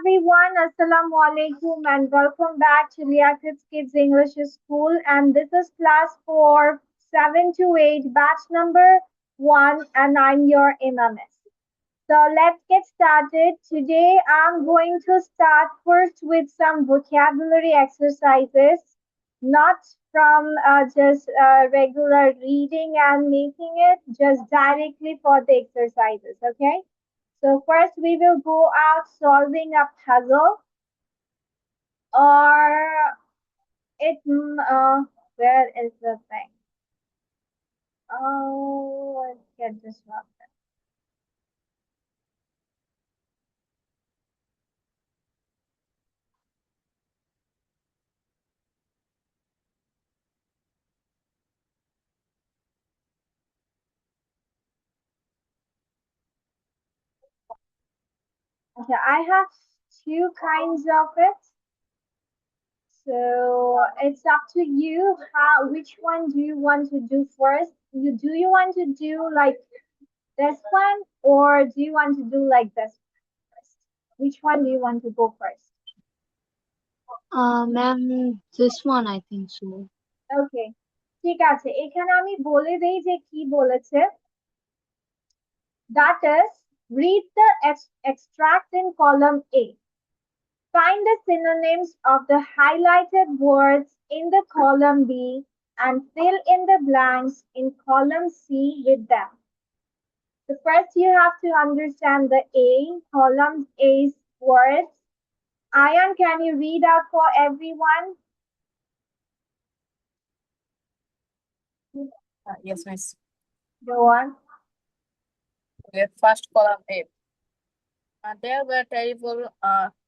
everyone, Assalamu alaikum and welcome back to Liakat's Kids English School, and this is class for 7 to 8 batch number 1 and I'm your MMS. So let's get started. Today I'm going to start first with some vocabulary exercises, not from just regular reading and making it, just directly for the exercises, okay? So first we will go out solving a puzzle or where is the thing? Oh, let's get this one. Okay, I have two kinds of it. So it's up to you how which one do you want to do first? You want to do like this one or do you want to do like this first? Which one do you want to go first? Ma'am, this one I think so. Okay. ঠিক আছে এখানে আমি বলে দেই যে কি বলেছে that is read the extract in column A. Find the synonyms of the highlighted words in the column B and fill in the blanks in column C with them. So first you have to understand the A, column A's words. Ayan, can you read out for everyone? Yes, miss. Go on. Okay, first column A. There were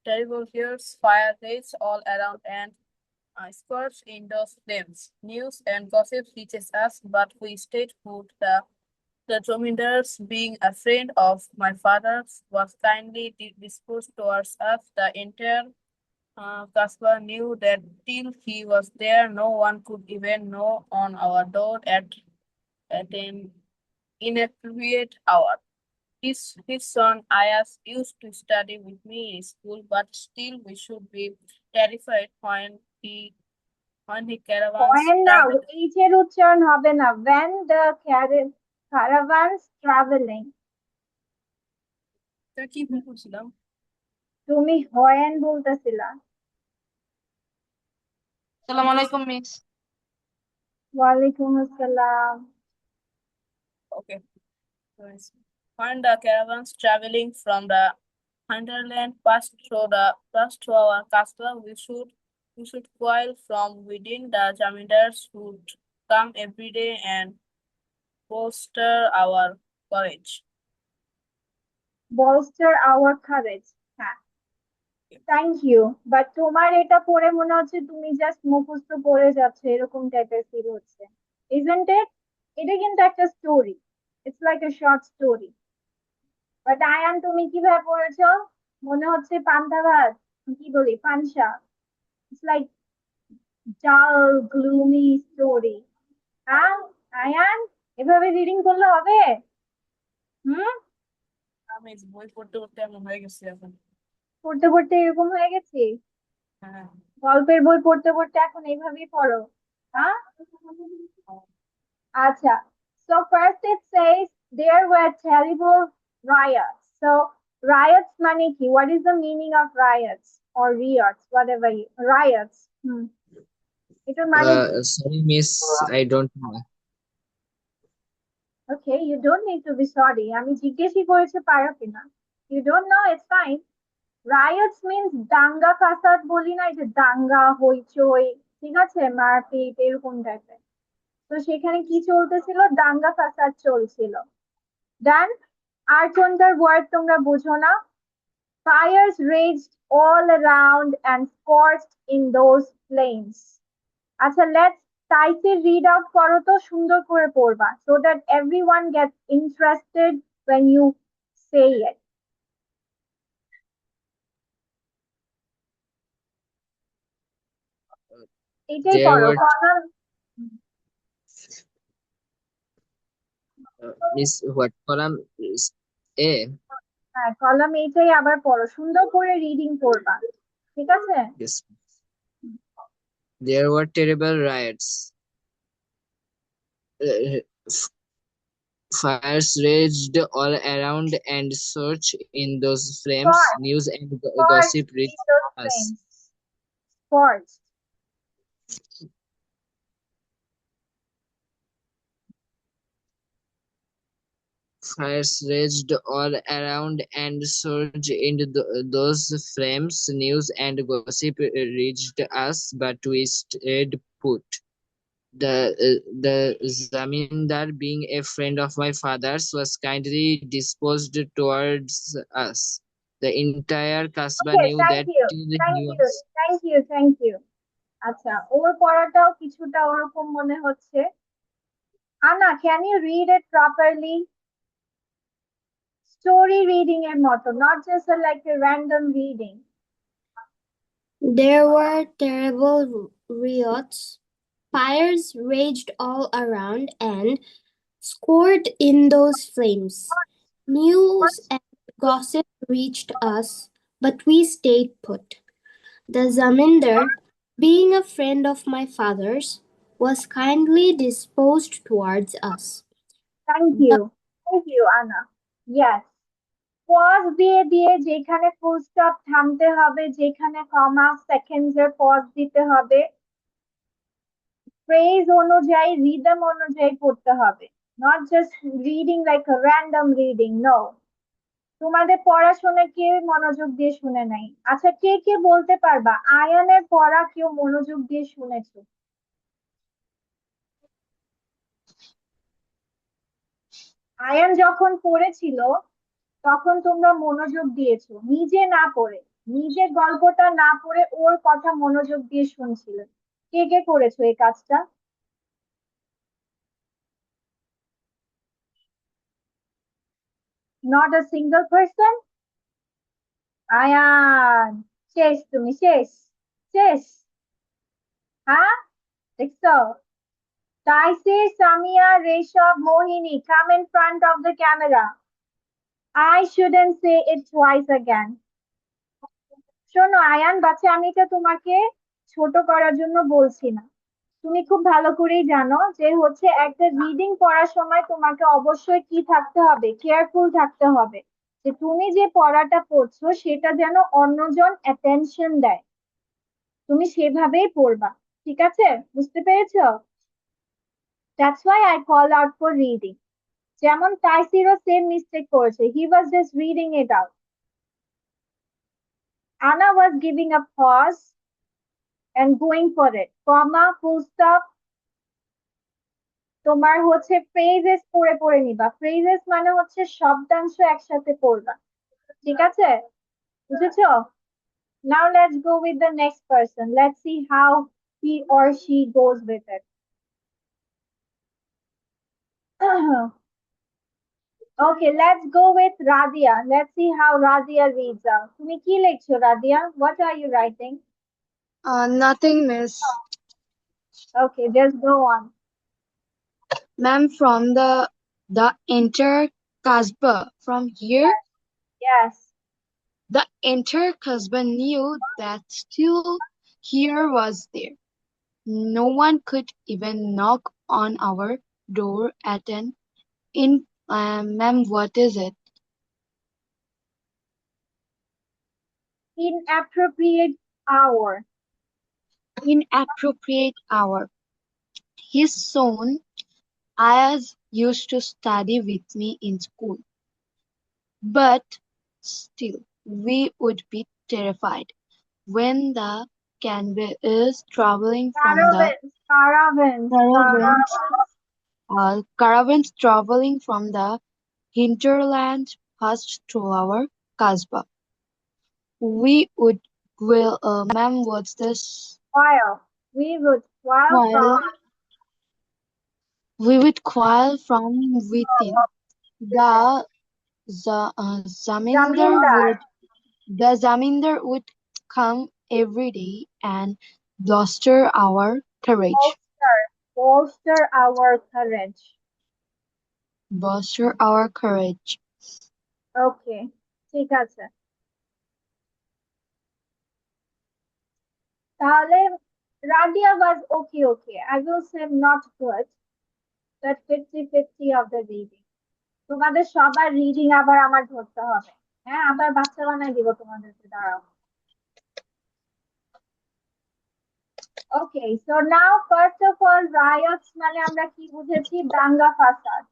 terrible fierce fire rates all around and scorched indoor flames. News and gossip reaches us, but we stayed put. The Jomindars, being a friend of my father's, was kindly disposed towards us. The entire Caspar knew that till he was there, no one could even knock on our door at an inappropriate hour. His son Ayas used to study with me in school, but still we should be terrified when he caravans When now traveled. H এর উচ্চারণ হবে না when the caravans traveling তা কি ভুল করছিলাম? তুমি when বলতেছিলা Assalamu alaikum, miss. ওয়ালাইকুম আসসালাম Okay. When the caravans traveling from the hinterland passed through our castle, we should coil from within. The Jamindars would come every day and bolster our courage. bolster our courage হ্যাঁ thank you but তোমার এটা পড়ে মনে হচ্ছে তুমি just মুখস্থ পড়ে যাচ্ছ এরকম টাইপের ফিল হচ্ছে isn't it এটা কিন্তু একটা story it's like a short story but Ayaan তুমি কিভাবে পড়েছো মনে হচ্ছে পান্তা ভাত কি বলি পানসা it's like dull gloomy story হ্যাঁ আয়ান এভাবে রিডিং করলে হবে হুম আমি বই পড়তে পড়তে এমন হয়ে গেছি এখন। পড়তে পড়তে এরকম হয়ে গেছি হ্যাঁ। গল্পের বই পড়তে পড়তে এখন এইভাবেই পড়ো হ্যাঁ আচ্ছা so first it says there were terrible riots so riots মানে কি what is the meaning of riots or riots whatever riots এটার মানে কি Sorry, miss, I don't know. okay you don't need to be sorry আমি জিজ্ঞেসই করেছি পারো কিনা you don't know it's fine riots means দাঙ্গা ফাসাদ বলি না এই যে দাঙ্গা হইচই ঠিক আছে মারপিট এরকম টাইপের তো সেখানে কি চলতেছিল দাঙ্গা ফাসাদ চলছিল দেন আর কোনটার ওয়ার্ড তোমরা বুঝো না fires raged all around and scorched in those flames আচ্ছা let's তাইসির read out করো তো সুন্দর করে পড়বা so that everyone gets interested when you say it এটাই There করো were, corner miss, what column is A? হ্যাঁ, কলাম এইটাই আবার পড়ো, সুন্দর করে রিডিং করবা, ঠিক আছে? Yes. There were terrible riots. F- Fires raged all around, and search in those flames, Scorched, news and scorched gossip reached in those us. flames. Scorched. Fires raged all around, and surged into those flames. News and gossip reached us, but we stayed put. The zamindar, being a friend of my father's, was kindly disposed towards us. The entire kasbah Okay, knew thank that you. Thank he you. was. Thank you. Thank you. আচ্ছা, ওর পড়াটাও কিছুটা ওরকম মনে হচ্ছে। আনা, can you read it properly? Story reading এর মতো, not just like a random reading. There were terrible riots. Fires raged all around and scored in those flames. News and gossip reached us, but we stayed put. The zamindar, being a friend of my father's, was kindly disposed towards us. Thank you. Thank you, Anna. Yes. Pause দিয়ে দিয়ে যেখানে full stop থামতে হবে, যেখানে কমা seconds এর pause দিতে হবে, phrase অনুযায়ী রিদম অনুযায়ী পড়তে হবে, not just reading like a random reading. No, তোমাদের পড়াশোনা কে মনোযোগ দিয়ে শুনে নাই? আচ্ছা, কে কে বলতে পারবা আয়ানের পড়া কেউ মনোযোগ দিয়ে শুনেছো? আয়ান যখন পড়েছিল তখন তোমরা মনোযোগ দিয়েছো, নিজে না পড়ে, নিজে গল্পটা না পড়ে ওর কথা মনোযোগ দিয়ে শুনছিলে। কে কে করেছো এই কাজটা? Not a single person. Ayaan, শেষ, তুমি শেষ, শেষ। হ্যাঁ, দেখছো? Taisir, Samia, Reshav, Mohini, come in front of the camera. I shouldn't say it twice again. শোনো আয়ান বাচ্চা, আমি এটা তোমাকে ছোট করার জন্য বলছি না। তুমি খুব ভালো করেই জানো যে হচ্ছে একটা রিডিং পড়ার সময় তোমাকে অবশ্যই কি থাকতে হবে, কেয়ারফুল থাকতে হবে যে তুমি যে পড়াটা পড়ছো সেটা যেন অন্যজন অ্যাটেনশন দেয়, তুমি সেভাবেই পড়বা, ঠিক আছে? বুঝতে পেরেছো? That's why I call out for reading. যেমন তাইসিরও সেম মিস্টেক করেছে, he was just reading it out. Ana was giving a pause and going for it, comma, full stop। তোমার হচ্ছে ফ্রেজেস পড়ে পড়ে নিবা, ফ্রেজেস মানে হচ্ছে শব্দাংশ একসাথে পড়বা, ঠিক আছে? বুঝেছো? Now let's go with the next person, let's see how he or she goes with it. Okay, let's go with Radia, let's see how Radia reads out. তুমি কি লিখছো Radia? What are you writing? Nothing, miss. Okay, just go on. Ma'am, from the entire Kasbah, from here, Yes. the entire Kasbah knew that still here was there. No one could even knock on our door at an in. Ma'am, what is it? Inappropriate hour. Inappropriate hour. His son Ayaz used to study with me in school, but still we would be terrified when the canvas is traveling from the Caravans. caravans traveling from the hinterland passed through our kasbah. We would, well, ma'am, what's this? While we would while While from we would quarrel from within. The zamindar Zamindar, would come every day and bluster our courage. bolster our courage. Bolster our courage. Okay, ঠিক আছে, তাহলে Radia was okay. I will say not good, but 50-50 of the reading. তোমাদের সবার reading আবার আমার ধরতে হবে। হ্যাঁ, আবার বাচ্চা বানাই দিব তোমাদেরকে, দাঁড়াও। Okay, so now first of all riots মানে আমরা কি বুঝেছি? দাঙ্গা ফাসাদ।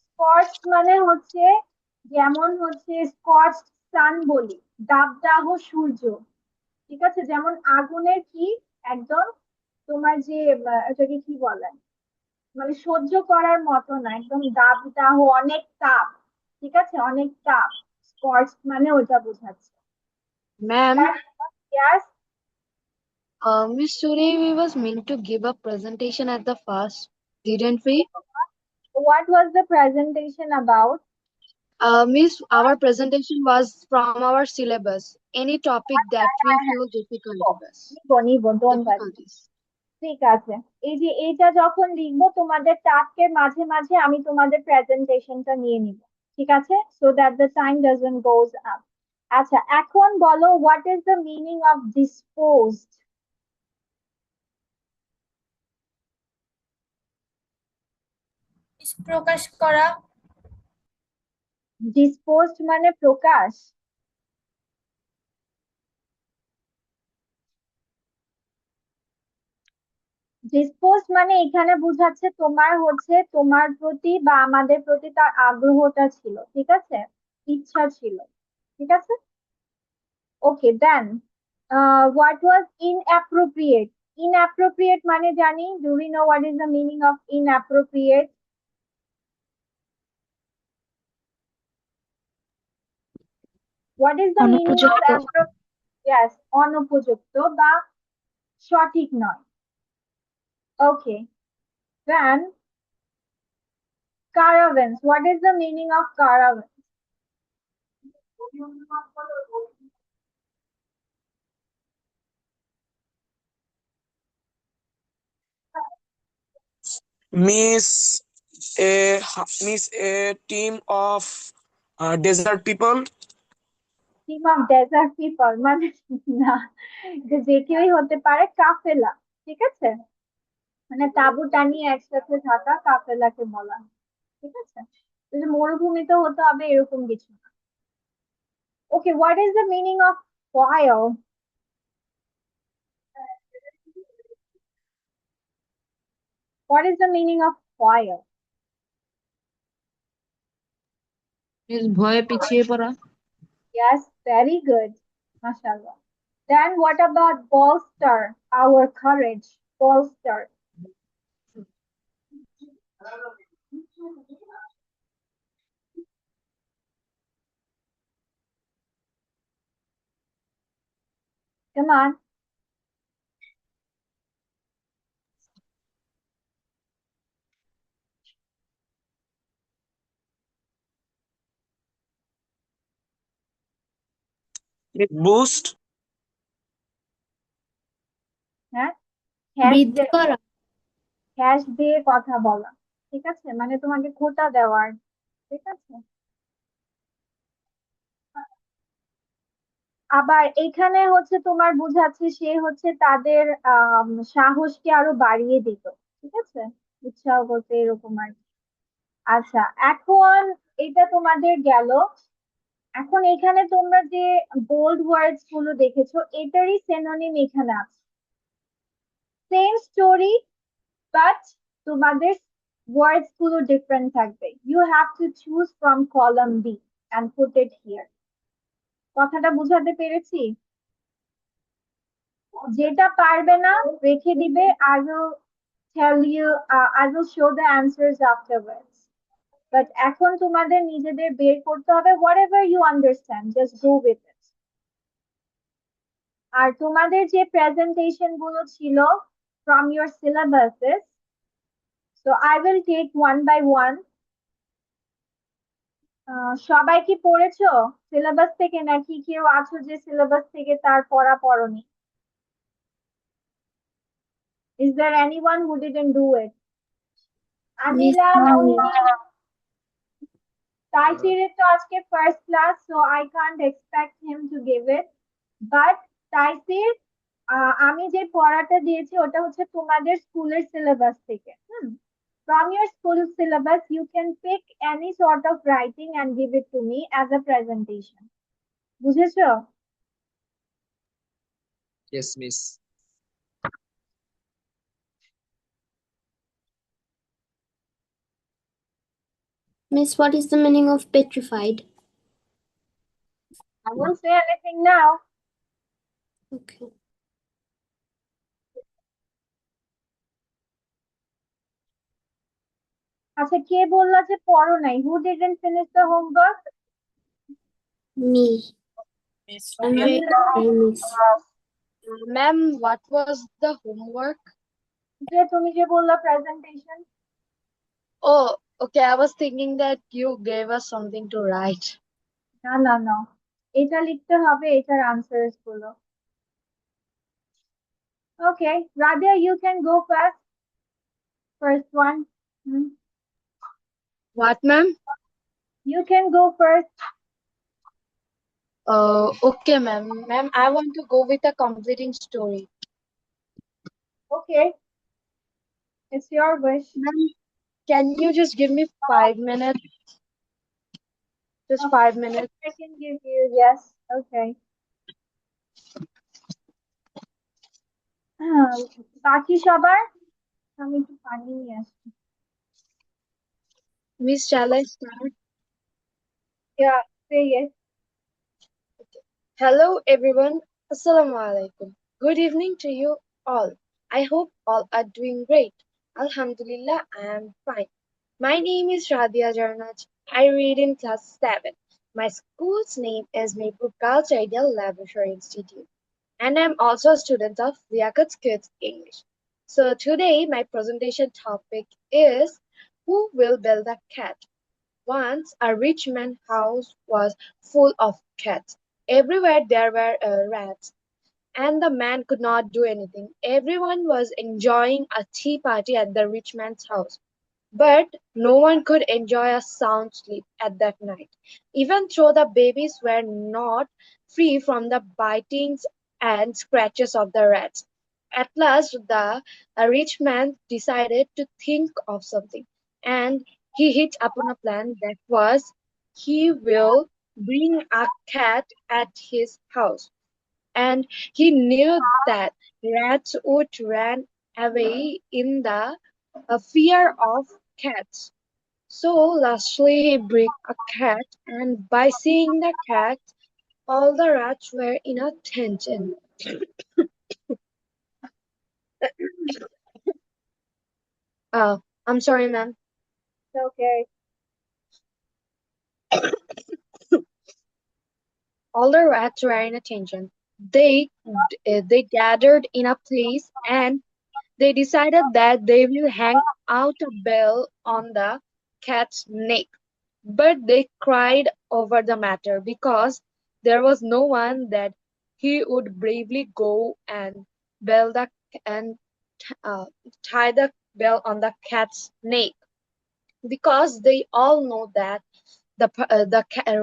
স্কর্চড মানে হচ্ছে, যেমন হচ্ছে স্কর্চড সান বলি, দাবদাহ সূর্য। ঠিক আছে, যেমন আগুনের কি একদম তোমার যে এটাকে কি বলে, মানে সহ্য করার মতো না, একদম দাবদাহ, অনেক তাপ। ঠিক আছে, অনেক তাপ, স্কর্চ মানে ওটা বোঝাচ্ছে। Ma'am, yes, Miss, today we was meant to give a presentation at the first, didn't we? what was the presentation about? Miss, our presentation was from our syllabus. Any topic that we feel difficult with us. নিব, don't worry. Difficulties. ঠিক আছে, এই যে এইটা যখন লিখবো তোমাদের টাস্কের মাঝে মাঝে আমি তোমাদের প্রেজেন্টেশনটা নিয়ে নিব। ঠিক আছে, so that the time doesn't goes up. আচ্ছা, এখন বলো, what is the meaning of disposed? প্রকাশ করা। ডিসপোজড মানে প্রকাশ। ডিসপোজ মানে এখানে বোঝাচ্ছে তোমার হচ্ছে তোমার প্রতি বা আমাদের প্রতি তার আগ্রহটা ছিল। ঠিক আছে, ইচ্ছা ছিল। ঠিক আছে, ওকে দেন হোয়াট ওয়াজ ইনঅ্যাপ্রোপ্রিয়েট? ইনঅ্যাপ্রোপ্রিয়েট মানে জানি, do we know what is the meaning of inappropriate? What is the meaning of yes, অনুপযুক্ত বা সঠিক নয়। ওকে, দেন caravans, what is the meaning of caravans? Miss a team of desert people. Team of desert people মানে না, যে কেউই হতে পারে, কাফেলা। ঠিক আছে, মানে তাঁবু টানিয়ে একসাথে থাকা কাফেলাকে বলা হয়। ঠিক আছে, তো যে মরুভূমিতে হতে হবে এরকম কিছু না। Okay, what is the meaning of foil? What is the meaning of foil? Miss ভয়ে পিছিয়ে পড়া। Yes, very good, mashallah. Then what about bolster our courage? Bolster. Come on. Boost. হ্যাঁ, খ্যাস বৃদ্ধি দিয়ে, করা। খ্যাস দিয়ে কথা বলা। ঠিক আছে, মানে তোমাকে খোঁটা দেওয়ার। ঠিক আছে, আবার এখানে হচ্ছে তোমার বুঝাচ্ছে সে হচ্ছে তাদের সাহসকে আরো বাড়িয়ে দিত। ঠিক আছে, উৎসাহ বলতে এরকম আর কি। আচ্ছা, এখন এটা তোমাদের গেল। এখন এখানে তোমরা যে বোল্ড ওয়ার্ডস গুলো দেখেছো, এটারই সিনোনিম এখানে আছে। সেম স্টোরি, বাট তোমাদের ওয়ার্ডস গুলো ডিফারেন্ট থাকবে। You have to choose from column B and put it here. কথাটা বুঝাতে পেরেছি? যেটা পারবে না রেখে দিবে। I will tell you, I will show the answers afterwards. But এখন তোমাদের নিজেদের বের করতে হবে, whatever you understand, just go with it. আর তোমাদের যে প্রেজেন্টেশন গুলো ছিল from your syllabuses, so I will take one by one. সবাই কি পড়েছো সিলেবাস থেকে, নাকি কেউ আছো যে সিলেবাস থেকে তার পড়া পড়নি? Is there anyone who didn't do it? Adila, Moini, তাইসিরের তো আজকে first class, so I can't expect him to give it, but Taisir, আমি যে পড়াটা দিয়েছি ওটা হচ্ছে তোমাদের স্কুলের সিলেবাস থেকে। From your school syllabus, you can pick any sort of writing and give it to me as a presentation. বুঝেছো? Yes, miss. Miss, what is the meaning of petrified? I won't say anything now. Okay. আচ্ছা, কে বললা যে পড়ো নাই? Who didn't finish the homework? Me. Miss I'm Rabia. very sorry, Miss. Ma'am, what was the homework? যে তুমি যে বললা presentation. Oh, okay. I was thinking that you gave us something to write. না না না, এটা লিখতে হবে, এটার আনসার্স গুলো। Okay, Rabia, you can go first. First one. What, ma'am? You can go first. Okay, ma'am. Ma'am, I want to go with a completing story. Okay, it's your wish. Ma'am, can you just give me 5 minutes? Just 5 minutes. I can give you, yes. Okay. বাকি সবার, আমি একটু পানি নিয়ে আসছি। Miss, shall I start? Yeah, say yes. Hello, everyone. Assalamu alaikum. Good evening to you all. I hope all are doing great. Alhamdulillah, I am fine. My name is Radia Jarnaj. I read in class 7. My school's name is Maypur Girls Ideal Laboratory Institute, and I'm also a student of Liaquat Kids English. So today, my presentation topic is Who Will Build a Cat? Once a rich man's house was full of cats. Everywhere there were rats, and the man could not do anything. Everyone was enjoying a tea party at the rich man's house, but no one could enjoy a sound sleep at that night, even though the babies were not free from the bitings and scratches of the rats. At last, the rich man decided to think of something, and he hit upon a plan that was he will bring a cat at his house, and he knew that rats would run away in the fear of cats. So lastly he brought a cat, and by seeing the cat, all the rats were in a tension. I'm sorry, ma'am. It's okay. All the rats were in a tension. They gathered in a place, and they decided that they will hang out a bell on the cat's neck. But they cried over the matter because there was no one that he would bravely go and bell the and uh, tie the bell on the cat's neck, because they all know that the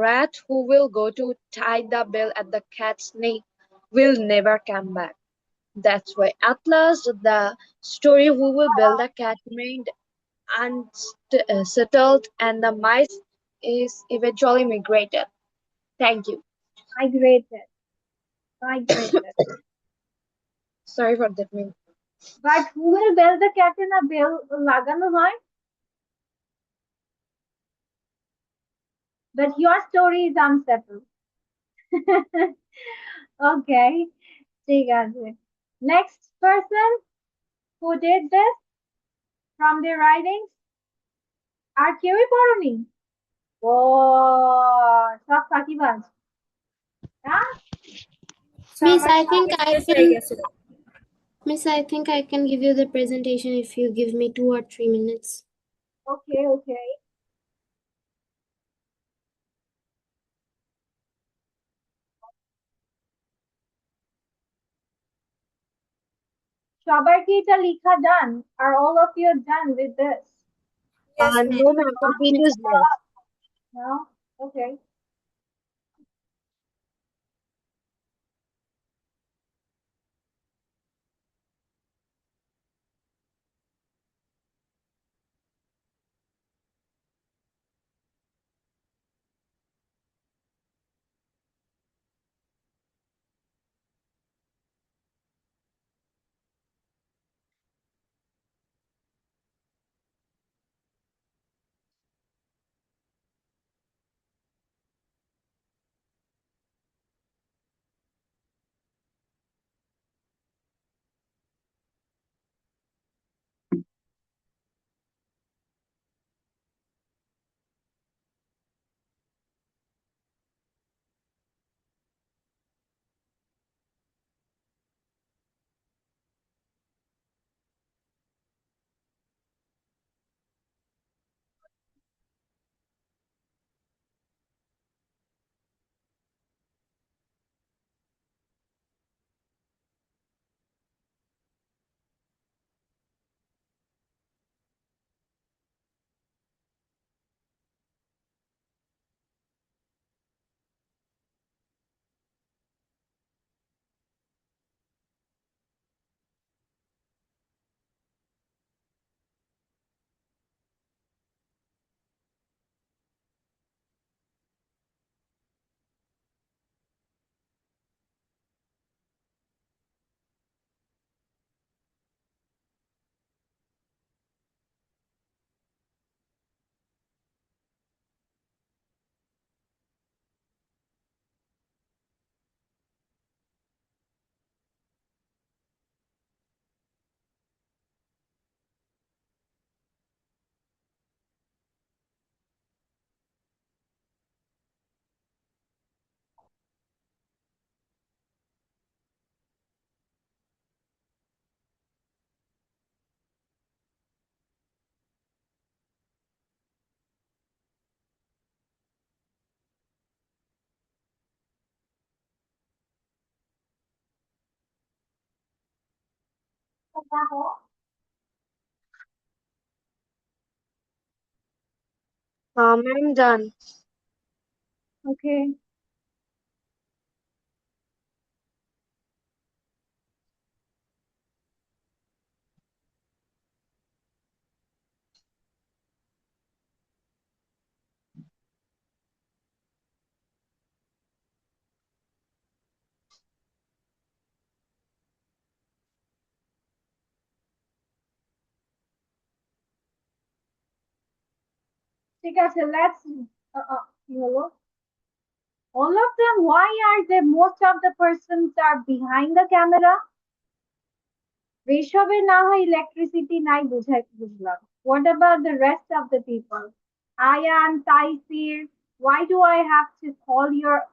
rat who will go to tie the bell at the cat's neck will never come back. That's why at last the story who will build the cat remained unsettled, and the mice is eventually migrated. Thank you. Migrated. Migrated. Sorry for that. Ma'am. But who will build the cat in a bell লাগানো হয়? But your story is unsettled. Okay, ঠিক আছে. Next person who did this from their writings? আর কেউই পড়োনি? ও, সব ফাঁকিবাজ। হ্যাঁ? Miss, I think I শেষ হয়ে can. গেছিল। Miss, I think I can give you the presentation if you give me 2 or 3 minutes. Okay, okay. সবার কি এটা লেখা done? Are all of you done with this? Yes, No, ma'am. Complete is there. No? Okay. Ma'am, done. Okay. ঠিক আছে, let's কি হলো? All of them, why are they most of the persons are behind the camera? ঋষভের না হয় electricity নাই বুঝলাম. What about the rest of the people? Ayan, Taisir, why do I have to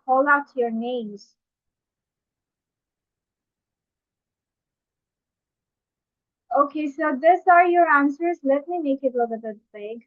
call out your names? Okay, so these are your answers. Let me make it a little bit big.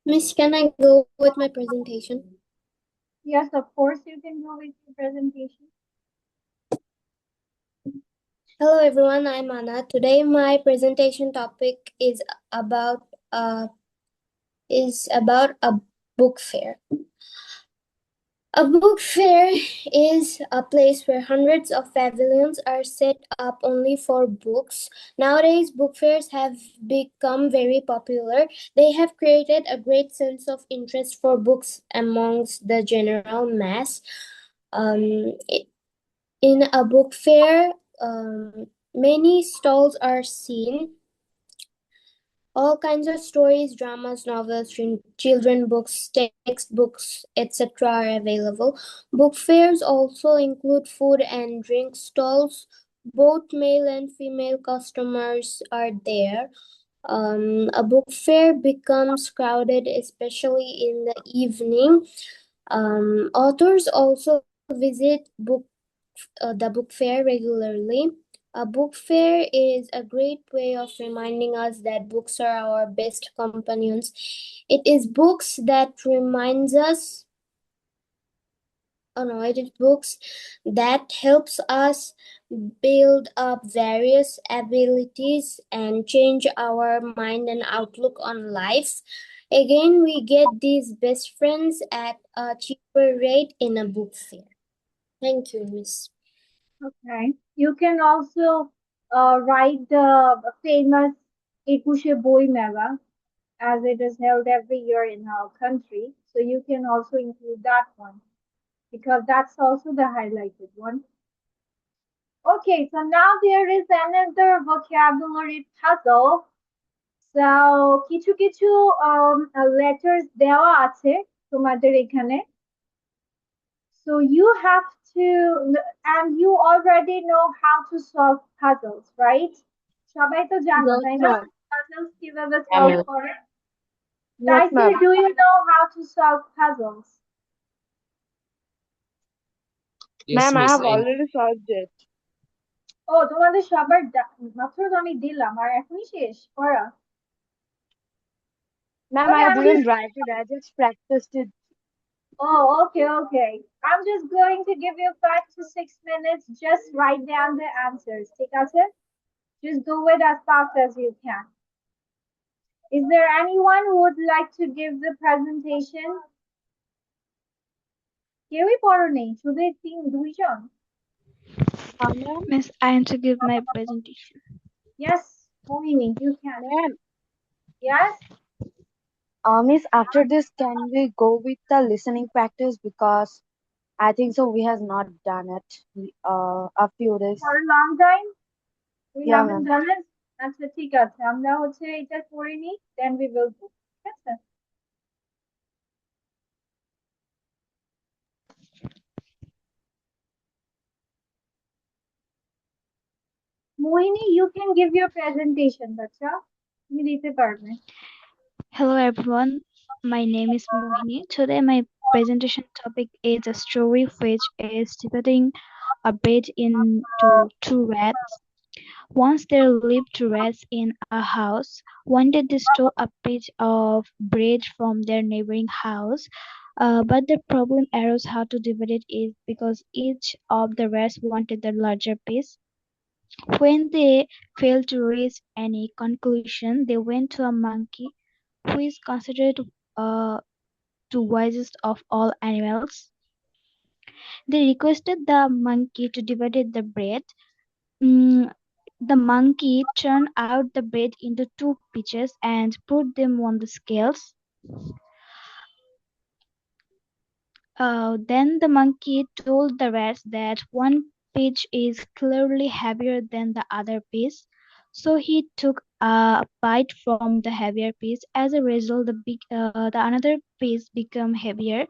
Miss, can I go with my presentation? Yes, of course you can go with your presentation. Hello everyone, I'm Anna. Today my presentation topic is about is about a book fair. A book fair is a place where hundreds of pavilions are set up only for books. Nowadays, book fairs have become very popular. They have created a great sense of interest for books amongst the general mass. In a book fair, many stalls are seen. All kinds of stories, dramas, novels, children books, textbooks, etc. are available. Book fairs also include food and drink stalls. Both male and female customers are there. A book fair becomes crowded, especially in the evening. Authors also visit the book fair regularly. A book fair is a great way of reminding us that books are our best companions. It is books that reminds us, oh no, it is books that helps us build up various abilities and change our mind and outlook on life. Again, we get these best friends at a cheaper rate in a book fair. Thank you, Miss. Okay. You can also write the famous Ekushe Boi Mela, as it is held every year in our country. So you can also include that one because that's also the highlighted one. Okay, so now there is another vocabulary puzzle. So কিছু কিছু letters দেওয়া আছে তোমাদের এখানে. So you have to, and you already know how to solve puzzles, right? সবাই তো জানো, Yes, তাই না? ma'am. Puzzles কিভাবে solve করে? Yes, Taisir, ma'am. do you know how to solve puzzles? Yes, Ma'am, I miss. have already solved it. ও তোমাদের সবার মাত্র তো আমি দিলাম আর এখনই শেষ করা. Ma'am, Okay, I I'm didn't just, write it. I just practiced it. oh, okay. I'm just going to give you 5 to 6 minutes. Just write down the answers. ঠিক আছে? Just do it as fast as you can. Is there anyone who would like to give the presentation? কেউই পড়ো নেই, শুধু এই দুইজন. Ma'am, Miss, I am to give my presentation. Yes, Mohini, you can. ma'am, Yes? Miss, after this, can we go with the listening practice? Because I think so we have not done it a few days. For a long time? We Yeah, haven't ma'am. done it? আচ্ছা ঠিক আছে, আমরা হচ্ছে এটা করে নিই, then we will do. ঠিক আছে? Mohini, you can give your presentation, বাচ্চা. তুমি দিতে পারবে. Hello everyone, my name is Mohini. Today my presentation topic is a story which is dividing a bed into two rats. Once there lived two rats in a house. One day they stole a piece of bread from their neighboring house. But the problem arose how to divide it is because each of the rats wanted the larger piece. When they failed to reach any conclusion, they went to a monkey, who is considered the wisest of all animals. They requested the monkey to divide the bread. Mm, the monkey turned out the bread into two pieces and put them on the scales. Then the monkey told the rats that one piece is clearly heavier than the other piece. So he took a bite from the heavier piece. As a result, the another piece became heavier.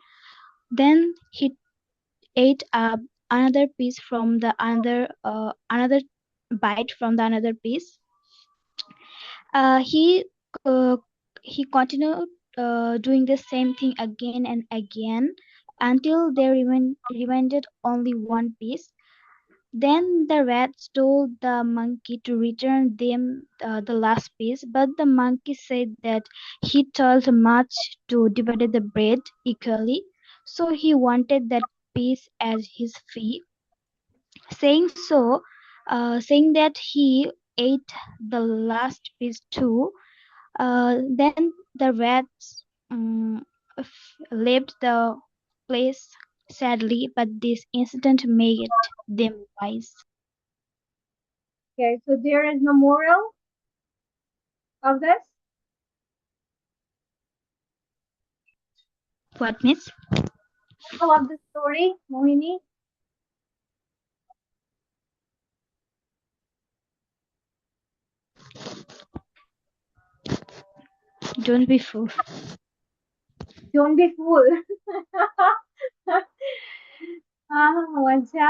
Then he ate up another piece from the another bite from the another piece. Uh, he uh, he continued doing the same thing again and again until there remained only one piece. Then the rats told the monkey to return them the last piece, but the monkey said that he toiled much to divide the bread equally, so he wanted that piece as his fee. Saying that he ate the last piece too, then the rats left the place sadly, but this incident made them wise. Okay, so there is no moral of this. What, miss? Moral of the story, Mohini. Don't be fool. Don't be fool. আচ্ছা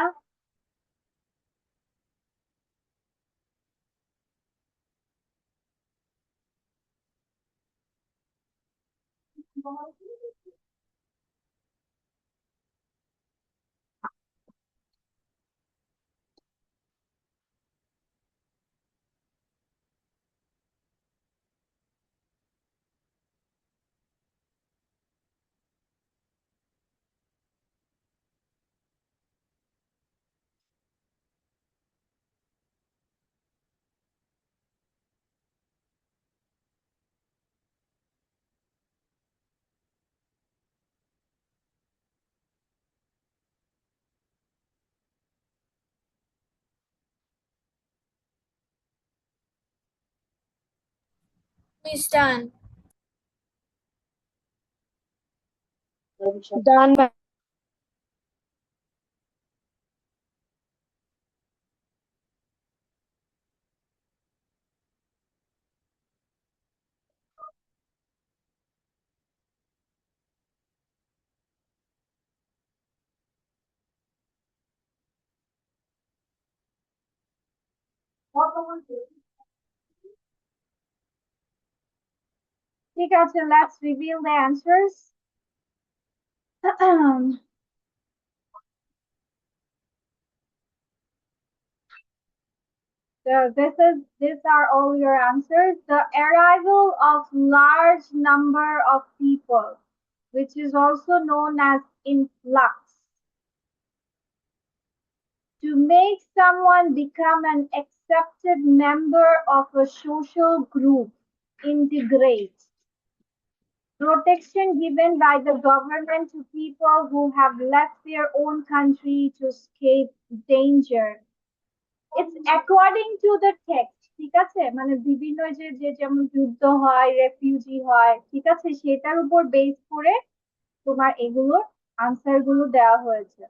Miss done. Done by ঠিক আছে, let's reveal the answers. So these are all your answers. The arrival of large number of people, which is also known as influx. To make someone become an accepted member of a social group, integrate. Protection given by the government to people who have left their own country to escape danger. It's according to the text. ঠিক আছে, মানে বিভিন্ন যে যে যেমন যুদ্ধ হয়, refugee হয়, ঠিক আছে, সেটার উপর বেস করে তোমার এগুলোর আনসার গুলো দেওয়া হয়েছে.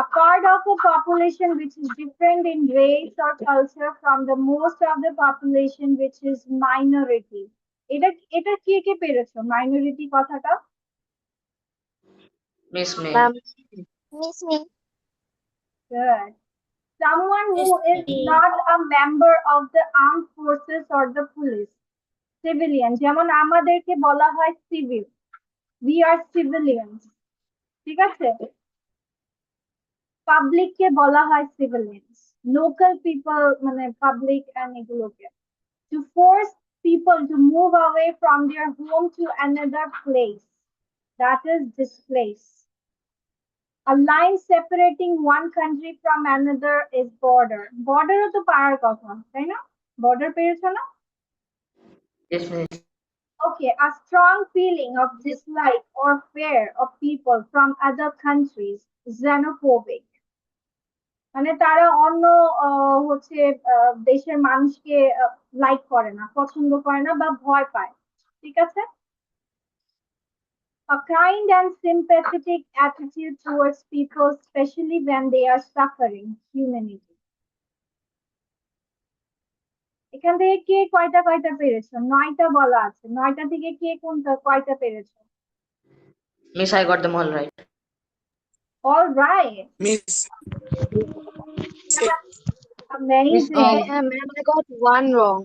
A part of a population which is different in race or culture from the most of the population which is minority. এটা এটা কে কে পেরেছো মাইনরিটি কথাটা? Miss May. ma'am. Miss me. Good. Someone who is Yes. not a member of the armed forces or the police. Civilian. যেমন আমাদেরকে বলা হয় civil. We are civilians. ঠিক আছে? Public কে বলা হয় civilians. Local people মানে public and এগুলোকে. To force people to move away from their home to another place. That is displace. A line separating one country from another is border. Border ও তো পারার কথা, তাই না? Border পেরেছো না? Yes, Miss. Okay, a strong feeling of dislike or fear of people from other countries, xenophobic. মানে তারা অন্য হচ্ছে দেশের মানুষকে লাইক করে না, পছন্দ করে না বা ভয় পায়, ঠিক আছে? A kind and sympathetic attitude towards people, especially when they are suffering, humanity. এখান থেকে কে কয়টা কয়টা পেরেছো? 9টা বলা আছে, 9টা থেকে কে কোনটা কয়টা পেরেছো? Miss, I got them all right. All right, Miss, amazing. Ma'am, I got one wrong.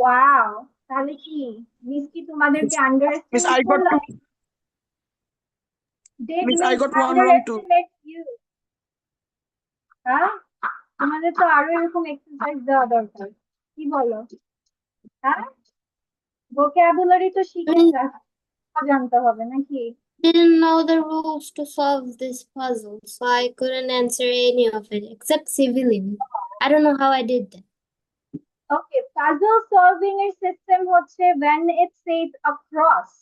Wow, তাহলে কি মিস কি তোমাদেরকে Miss, আন্ডারএস্টিমেট I got করলো? two. Did Miss, I miss got one wrong too. underestimate you? হ্যাঁ, তোমাদের তো আরো এরকম এক্সারসাইজ দেওয়া দরকার, কি বলো? হ্যাঁ, vocabulary তো শিখে জানতে হবে নাকি? Didn't know the rules to solve this puzzle, so I couldn't answer any of it except civilian. I don't know how I did that. Okay, puzzle solving এর system হচ্ছে when it says across.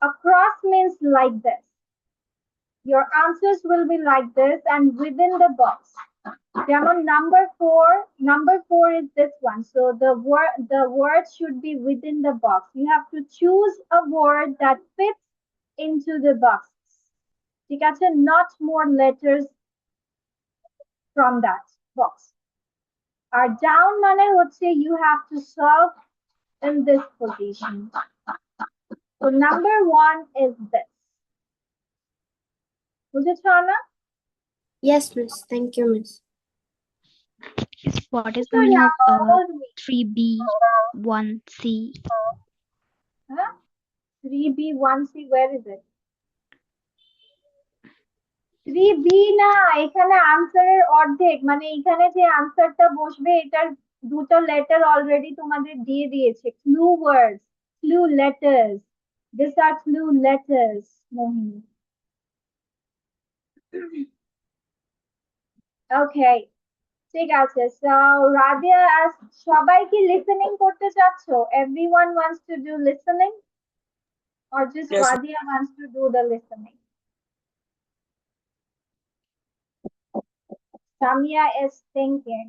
Across means like this. Your answers will be like this and within the box. যেমন number four is this one. So the word should be within the box. You have to choose a word that fits into the box. ঠিক আছে? Not more letters from that box. R down মানে হচ্ছে you have to solve in this position. So number one is this. বুঝেছো না? Yes, miss. Thank you, miss. What is the So meaning now of hold me. 3B, 1C? Huh? 3B, 1C, where is it? 3B না, এখানে আনসারের অর্ধেক, মানে এখানে যে আনসারটা বসবে এটার দুটো লেটার অলরেডি তোমাদের দিয়ে দিয়েছে। Clue words, clue letters, this are clue letters Mohini. Okay, ঠিক আছে। সো রাদিয়া, সবাই কি লিসেনিং করতে চাচ্ছো? Everyone wants to do listening or just Yes. Radia wants to do the listening? Samia is thinking,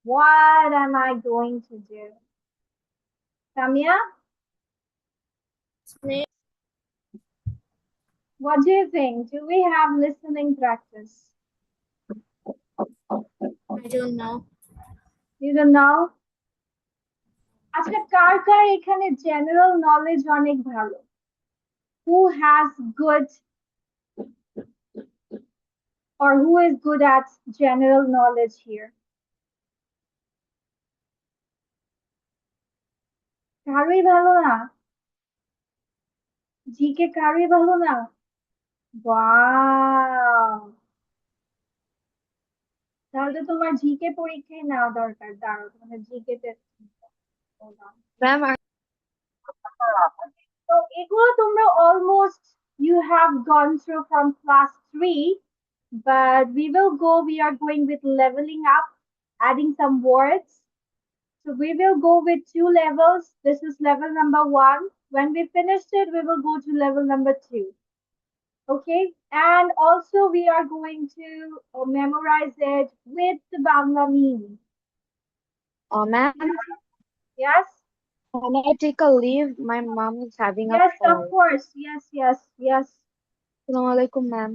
what am I going to do? Samia, what do you think? Do we have listening practice? I don't know. You don't know? আচ্ছা, কার কার এখানে general knowledge অনেক ভালো? Who has good or who is good at general knowledge here? কারোই ভালো না? GK কারোই ভালো না? Wow! তাহলে তোমার জিকে পরীক্ষায় নেওয়া দরকার। দাঁড়াও, তোমার জিকে টেস্ট। ম্যাম তো এগুলো তোমরা almost you have gone through from class 3, but we are going with leveling up, adding some words. So we will go with 2 levels. This is level number 1. When we finished it, we will go to level number 2. Okay, and also we are going to memorize it with the Bangla meaning. Ma'am Yes? can I take a leave? My mom is having a Yes, call. of course. Yes. Assalamu alaikum, ma'am.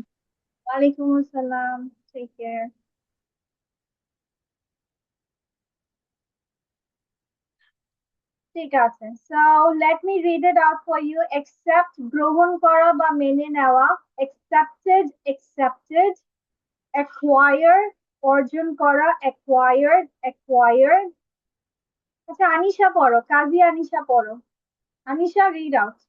Walaikum assalam. Take care. ঠিক আছে। So let me read it out for you. Accept গ্রহণ করা বা মেনে নেওয়া, accepted, acquire অর্জন করা, acquired. আচ্ছা, আনিশা পড়ো, কাজী আনিশা পড়ো। Anisha, read out.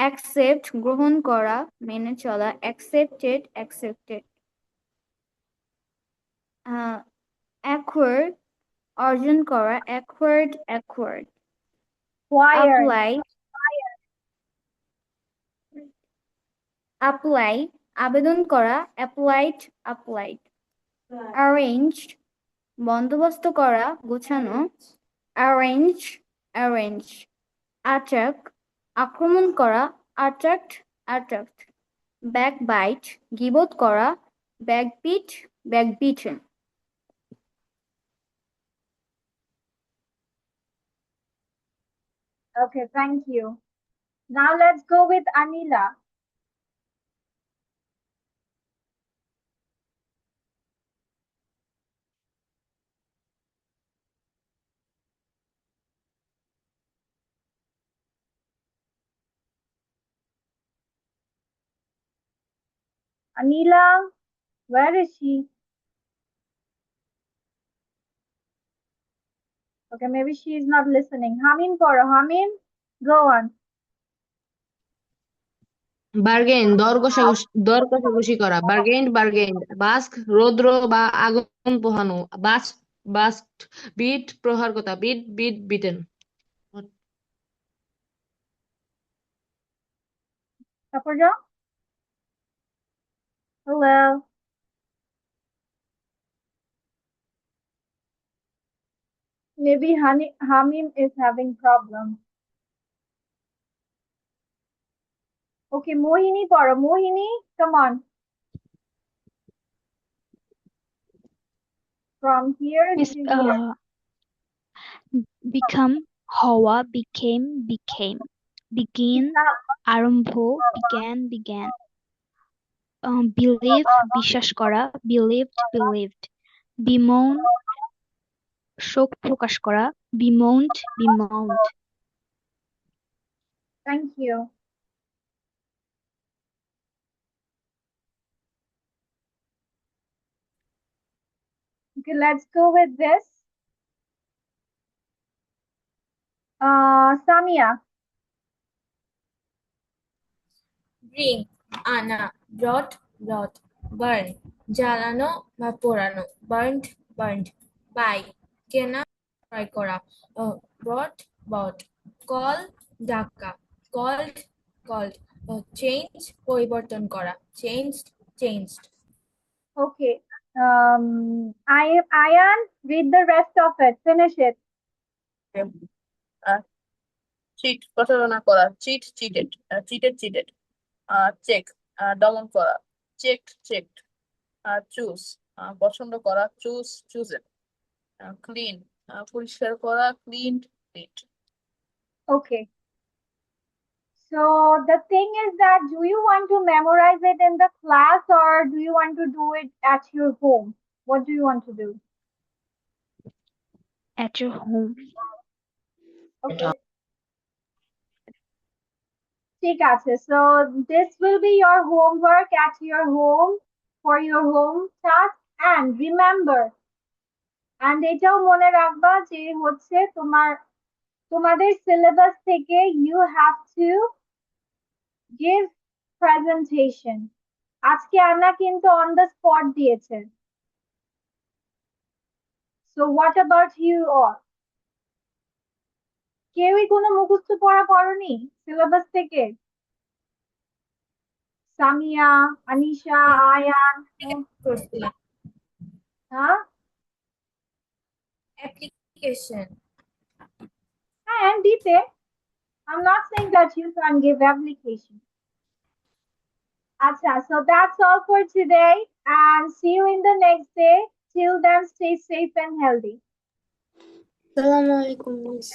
accept গ্রহণ করা, মেনে চলা, accepted acquire অর্জন করা, acquired Acquired. apply আবেদন করা, applied arrange বন্দোবস্ত করা, গোছানো, arrange attack আক্রমণ করা, attacked backbite গীবত করা, backbeaten Okay, thank you. Now let's go with Anila. Anila, where is she? Okay, maybe she is not listening. Hamim poro. Hamim, go on. Bargain দর কষাকষি করা, বার্গেন্ড বাস্ক রৌদ্র বা আগুন পোহানো, বাস্ট বিট প্রহার করা, বিটেন। তারপর যাও। Hello. Maybe Hamim is having problem. Okay, Mohini পড়ো। Mohini, come on. From here Miss, to here. become, হওয়া, became, became, begin, আরম্ভ, began, believe, বিশ্বাস করা, believed, believed, bemoan, শোক প্রকাশ করা, bemoaned, bemoaned. Thank you. Okay, let's go with this. Samia. Bring, আনা, brought, brought, burn, জ্বালানো বা পোড়ানো, burnt, burnt, buy, কেনা, ক্রয় করা, bought, bought, call, ডাকা, called, called, change, পরিবর্তন করা, changed, changed. Okay. Ayan, read the rest of it. Finish it. Cheat প্রতারণা করা, চিট চিটেড, চিটেড, চেক দমন করা, চেকড, চুজ পছন্দ করা, চুজেন, ক্লিন পরিষ্কার করা, cleaned, Okay. So the thing is that, do you want to memorize it in the class or do you want to do it at your home? What do you want to do? At your home. Okay. ঠিক আছে, so this will be your homework at your home for your home task, and remember, and এটাও মনে রাখবা যে হচ্ছে তোমাদের syllabus থেকে you have to give presentation. আজকে আন্না কিন্তু on the spot দিয়েছে, so what about you all? কেউই কোনো মুখস্থ পড়া পড়োনি সিলেবাস থেকে? সামিয়া, আনিশা, আয়ান, করছিলাম হ্যাঁ? application. And দিতে, I'm not saying that you can give application. Acha, so that's all for today and see you in the next day. Till then, stay safe and healthy. Assalamu alaikum, miss.